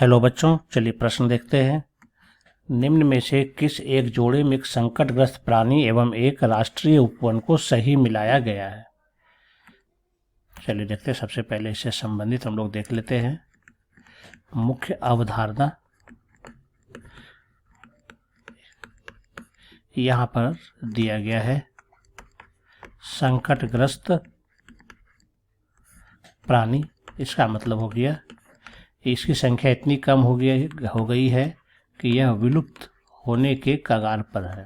Hello बच्चों, चलिए प्रश्न देखते हैं। निम्न में से किस एक जोड़े में एक संकटग्रस्त प्राणी एवं एक राष्ट्रीय उपवन को सही मिलाया गया है? चलिए देखते हैं। सबसे पहले इससे संबंधित हम लोग देख लेते हैं। मुख्य अवधारणा यहाँ पर दिया गया है। संकटग्रस्त प्राणी, इसका मतलब हो गया इसकी संख्या इतनी कम हो गई है कि यह विलुप्त होने के कगार पर है।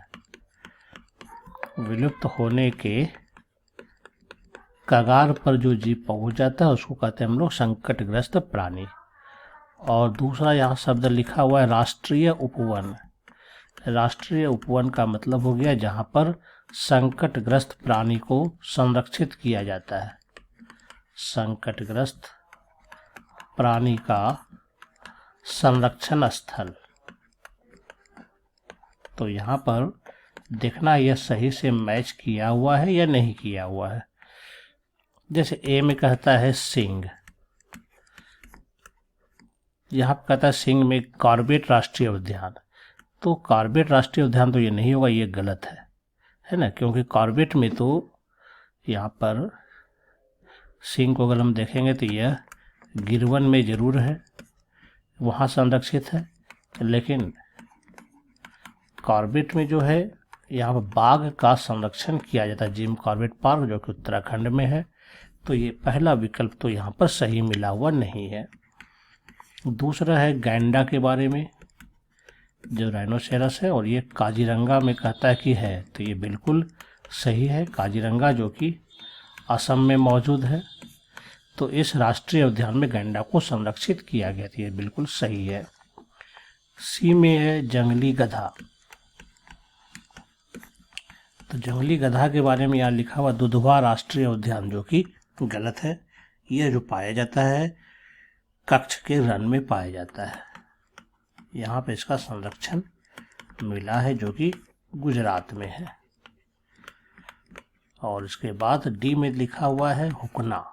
विलुप्त होने के कगार पर जो जीव पहुंच जाता है उसको कहते हैं हम लोग संकटग्रस्त प्राणी। और दूसरा यहाँ शब्द लिखा हुआ है राष्ट्रीय उपवन। राष्ट्रीय उपवन का मतलब हो गया जहाँ पर संकटग्रस्त प्राणी को संरक्षित किया जाता है। संकटग्रस्त प्राणी का संरक्षण स्थल। तो यहाँ पर देखना यह सही से मैच किया हुआ है या नहीं किया हुआ है। जैसे ए में कहता है सिंह, यहाँ पर कहता है सिंह में कॉर्बेट राष्ट्रीय उद्यान। तो कॉर्बेट राष्ट्रीय उद्यान तो ये नहीं होगा, ये गलत है ना, क्योंकि कॉर्बेट में तो यहाँ पर सिंह को अगर हम देखेंगे तो यह गिरवन में जरूर है, वहाँ संरक्षित है। लेकिन कॉर्बेट में जो है यहाँ पर बाघ का संरक्षण किया जाता है, जिम कॉर्बेट पार्क, जो कि उत्तराखंड में है। तो ये पहला विकल्प तो यहाँ पर सही मिला हुआ नहीं है। दूसरा है गैंडा के बारे में, जो राइनोसेरस है, और ये काजीरंगा में कहता है कि है, तो ये बिल्कुल सही है। काजीरंगा जो कि असम में मौजूद है, तो इस राष्ट्रीय उद्यान में गैंडा को संरक्षित किया गया था, ये बिल्कुल सही है। सी में है जंगली गधा। तो जंगली गधा के बारे में यहाँ लिखा हुआ दुधवा राष्ट्रीय उद्यान, जो कि गलत है। यह जो पाया जाता है कच्छ के रण में पाया जाता है। यहाँ पे इसका संरक्षण मिला है, जो कि गुजरात में है। और इसके बाद डी में लिखा हुआ है हुकना,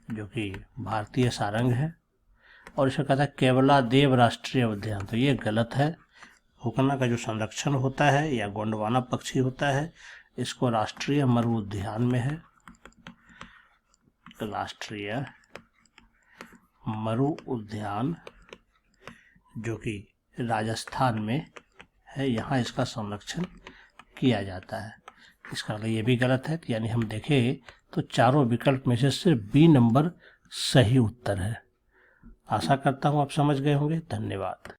जो कि भारतीय सारंग है। और इसे कहता है केवला देव राष्ट्रीय उद्यान, तो ये गलत है। हुकना का जो संरक्षण होता है या गोंडवाना पक्षी होता है, इसको राष्ट्रीय मरु उद्यान में है। राष्ट्रीय मरु उद्यान जो कि राजस्थान में है, यहाँ इसका संरक्षण किया जाता है। इसका मतलब ये भी गलत है। यानी हम देखें तो चारों विकल्प में से सिर्फ बी नंबर सही उत्तर है। आशा करता हूँ आप समझ गए होंगे। धन्यवाद।